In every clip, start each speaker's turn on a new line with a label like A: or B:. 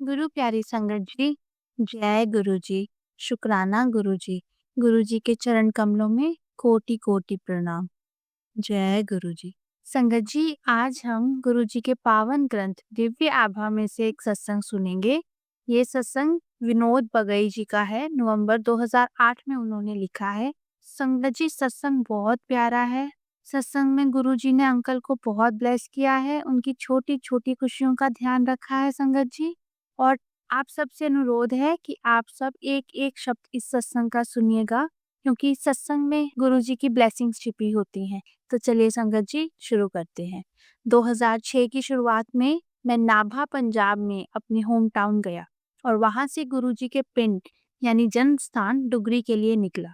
A: गुरु प्यारी संगत जी, जय गुरु जी, शुक्राना गुरु जी। गुरु जी के चरण कमलों में कोटि कोटि प्रणाम। जय गुरु जी। संगत जी, आज हम गुरु जी के पावन ग्रंथ दिव्य आभा में से एक सत्संग सुनेंगे। ये सत्संग विनोद बगई जी का है। नवंबर 2008 में उन्होंने लिखा है। संगत जी, सत्संग बहुत प्यारा है। सत्संग में गुरु जी ने अंकल को बहुत ब्लेस किया है, उनकी छोटी छोटी खुशियों का ध्यान रखा है संगत जी। और आप सबसे अनुरोध है कि आप सब एक एक शब्द इस सत्संग का सुनिएगा, क्योंकि सत्संग में गुरु जी की ब्लेसिंग्स छिपी होती हैं। तो चलिए संगत जी, शुरू करते हैं। 2006 की शुरुआत में मैं नाभा पंजाब में अपने होम टाउन गया और वहां से गुरु जी के पिंड यानी जन्म स्थान डुगरी के लिए निकला।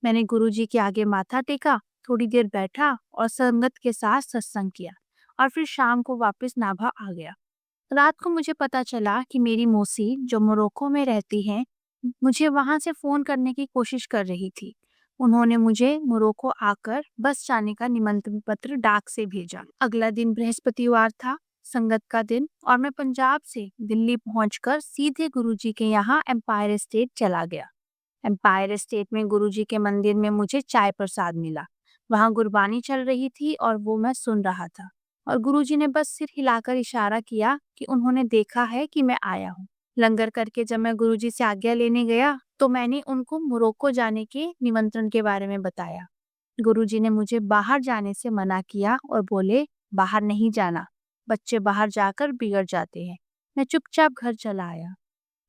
A: मैंने गुरु जी के आगे माथा टेका, थोड़ी देर बैठा और संगत के साथ सत्संग किया और फिर शाम को वापस नाभा आ गया। रात को मुझे पता चला कि मेरी मौसी जो मोरक्को में रहती हैं, मुझे वहां से फोन करने की कोशिश कर रही थी। उन्होंने मुझे मोरक्को आकर बस जाने का निमंत्रण पत्र डाक से भेजा। अगला दिन बृहस्पतिवार था, संगत का दिन, और मैं पंजाब से दिल्ली पहुंचकर सीधे गुरुजी के यहाँ एम्पायर स्टेट चला गया। एम्पायर स्टेट में गुरुजी के मंदिर में मुझे चाय प्रसाद मिला। वहां गुरबानी चल रही थी और वो मैं सुन रहा था। और गुरुजी ने बस सिर हिलाकर इशारा किया कि उन्होंने देखा है कि मैं आया हूँ। लंगर करके जब मैं गुरुजी से आज्ञा लेने गया तो मैंने उनको मोरक्को जाने के निमंत्रण के बारे में बताया। गुरुजी ने मुझे बाहर जाने से मना किया और बोले, बाहर नहीं जाना, बच्चे बाहर जाकर बिगड़ जाते हैं। मैं चुपचाप घर चला आया।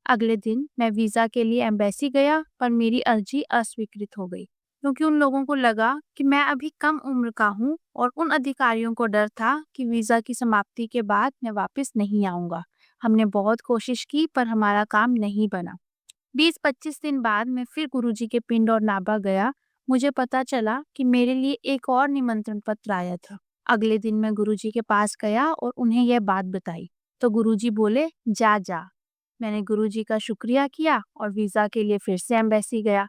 A: अगले दिन मैं वीजा के लिए एम्बेसी गया, पर मेरी अर्जी अस्वीकृत हो गई, क्योंकि उन लोगों को लगा कि मैं अभी कम उम्र का हूँ और उन अधिकारियों को डर था कि वीजा की समाप्ति के बाद मैं वापस नहीं आऊंगा। हमने बहुत कोशिश की पर हमारा काम नहीं बना। 20-25 दिन बाद मैं फिर गुरुजी के पिंड और नाभा गया। मुझे पता चला कि मेरे लिए एक और निमंत्रण पत्र आया था। अगले दिन मैं गुरुजी के पास गया और उन्हें यह बात बताई, तो गुरुजी बोले, जा जा। मैंने गुरुजी का शुक्रिया किया और वीजा के लिए फिर से एम्बेसी गया।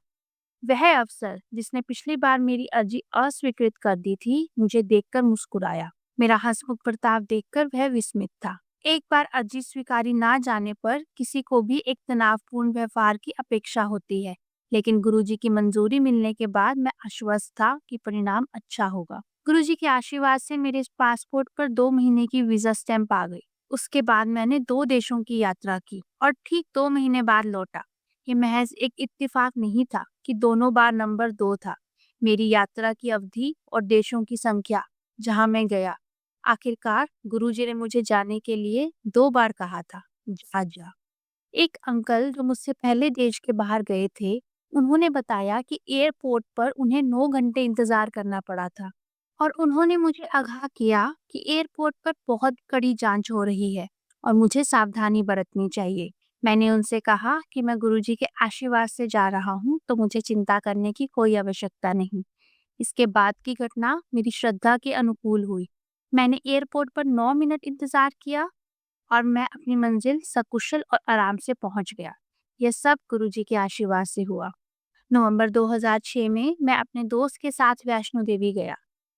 A: वह अफसर जिसने पिछली बार मेरी अर्जी अस्वीकृत कर दी थी, मुझे देखकर मुस्कुराया। मेरा हंसमुख प्रताप देखकर वह विस्मित था। एक बार अर्जी स्वीकारी ना जाने पर किसी को भी एक तनावपूर्ण व्यवहार की अपेक्षा होती है, लेकिन गुरुजी की मंजूरी मिलने के बाद मैं आश्वस्त था कि परिणाम अच्छा होगा। गुरुजी के आशीर्वाद से मेरे पासपोर्ट पर 2 महीने की वीजा स्टैंप आ गई। उसके बाद मैंने 2 देशों की यात्रा की और ठीक 2 महीने बाद लौटा। ये महज एक इत्तेफाक नहीं था कि दोनों बार नंबर 2 था। मेरी यात्रा की अवधि और देशों की संख्या, जहां मैं गया, आखिरकार गुरुजी ने मुझे जाने के लिए 2 बार कहा था, जा जा। एक अंकल जो मुझसे पहले देश के बाहर गए थे, उन्होंने बताया कि एयरपोर्ट पर उन्हें 9 घंटे इंतजार करना पड़ा था और उन्होंने मुझे आगाह किया कि एयरपोर्ट पर बहुत कड़ी जांच हो रही है और मुझे सावधानी बरतनी चाहिए। मैंने उनसे कहा कि मैं गुरुजी के आशीर्वाद से जा रहा हूँ, तो मुझे चिंता करने की कोई आवश्यकता नहीं। इसके बाद की घटना मेरी श्रद्धा के अनुकूल हुई। मैंने एयरपोर्ट पर 9 मिनट इंतजार किया और मैं अपनी मंजिल सकुशल और आराम से पहुंच गया। यह सब गुरुजी के आशीर्वाद से हुआ। नवंबर 2006 में मैं अपने दोस्त के साथ वैष्णो देवी गया।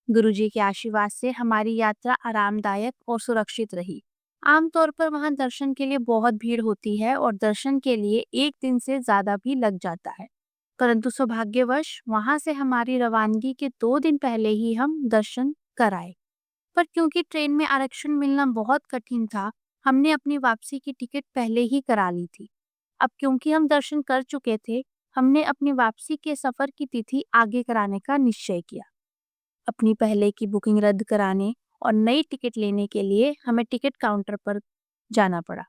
A: गुरुजी के आशीर्वाद से हमारी यात्रा आरामदायक और सुरक्षित रही। आमतौर पर वहां दर्शन के लिए बहुत भीड़ होती है और दर्शन के लिए एक दिन से ज्यादा भी लग जाता है, परंतु सौभाग्यवश वहां से हमारी रवानगी के 2 दिन पहले ही हम दर्शन कराए। पर क्योंकि ट्रेन में आरक्षण मिलना बहुत कठिन था, हमने अपनी वापसी की टिकट पहले ही करा ली थी। अब क्योंकि हम दर्शन कर चुके थे, हमने अपनी वापसी के सफर की तिथि आगे कराने का निश्चय किया। अपनी पहले की बुकिंग रद्द कराने और नई टिकट लेने के लिए हमें टिकट काउंटर पर जाना पड़ा।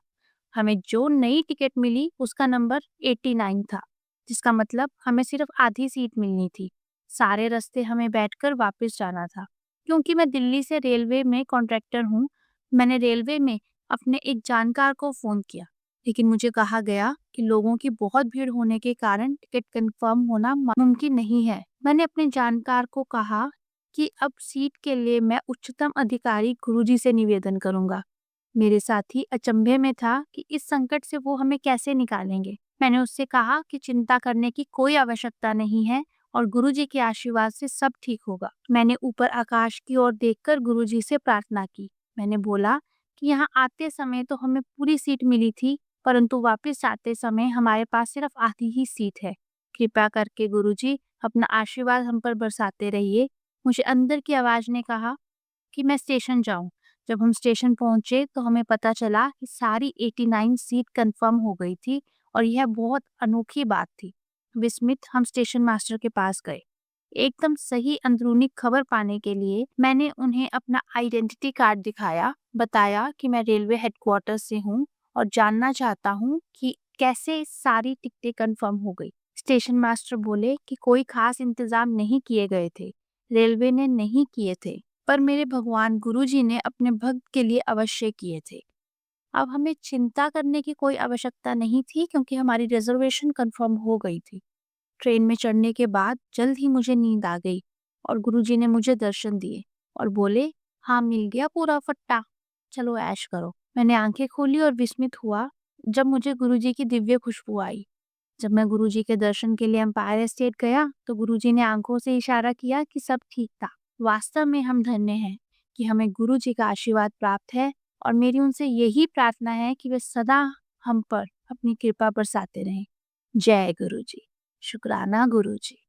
A: हमें जो नई टिकट मिली उसका नंबर 89 था, जिसका मतलब हमें सिर्फ आधी सीट मिलनी थी। सारे रास्ते हमें बैठकर वापस जाना था। क्योंकि मैं दिल्ली से रेलवे में कॉन्ट्रैक्टर हूँ, मैंने रेलवे में अपने एक जानकार को फ़ोन किया, लेकिन मुझे कहा गया कि लोगों की बहुत भीड़ होने के कारण टिकट कंफर्म होना मुमकिन नहीं है। मैंने अपने जानकार को कहा कि अब सीट के लिए मैं उच्चतम अधिकारी गुरुजी से निवेदन करूंगा। मेरे साथी अचंभे में था कि इस संकट से वो हमें कैसे निकालेंगे। मैंने उससे कहा कि चिंता करने की कोई आवश्यकता नहीं है और गुरुजी के आशीर्वाद से सब ठीक होगा। मैंने ऊपर आकाश की ओर देखकर गुरुजी से प्रार्थना की। मैंने बोला कि यहाँ आते समय तो हमें पूरी सीट मिली थी, परंतु वापस आते समय हमारे पास सिर्फ आधी ही सीट है। कृपया करके गुरुजी अपना आशीर्वाद हम पर बरसाते रहिए। मुझे अंदर की आवाज़ ने कहा कि मैं स्टेशन जाऊं। जब हम स्टेशन पहुंचे तो हमें पता चला कि सारी 89 सीट कंफर्म हो गई थी और यह बहुत अनोखी बात थी। विस्मित हम स्टेशन मास्टर के पास गए। एकदम सही अंदरूनी खबर पाने के लिए मैंने उन्हें अपना आइडेंटिटी कार्ड दिखाया, बताया कि मैं रेलवे हेडक्वार्टर से हूँ और जानना चाहता हूँ कि कैसे सारी टिकटें कंफर्म हो गई। स्टेशन मास्टर बोले कि कोई खास इंतजाम नहीं किए गए थे, रेलवे ने नहीं किए थे, पर मेरे भगवान गुरुजी ने अपने भक्त के लिए अवश्य किए थे। अब हमें चिंता करने की कोई आवश्यकता नहीं थी क्योंकि हमारी रिजर्वेशन कंफर्म हो गई थी। ट्रेन में चढ़ने के बाद जल्द ही मुझे नींद आ गई और गुरुजी ने मुझे दर्शन दिए और बोले, हाँ मिल गया पूरा फट्टा, चलो ऐश करो। मैंने आंखें खोली और विस्मित हुआ जब मुझे गुरुजी की दिव्य खुशबू आई। जब मैं गुरुजी के दर्शन के लिए एम्पायर स्टेट गया तो गुरुजी ने आंखों से इशारा किया कि सब ठीक था। वास्तव में हम धन्य हैं कि हमें गुरुजी का आशीर्वाद प्राप्त है और मेरी उनसे यही प्रार्थना है कि वे सदा हम पर अपनी कृपा बरसाते रहें। जय गुरुजी। शुक्राना गुरुजी।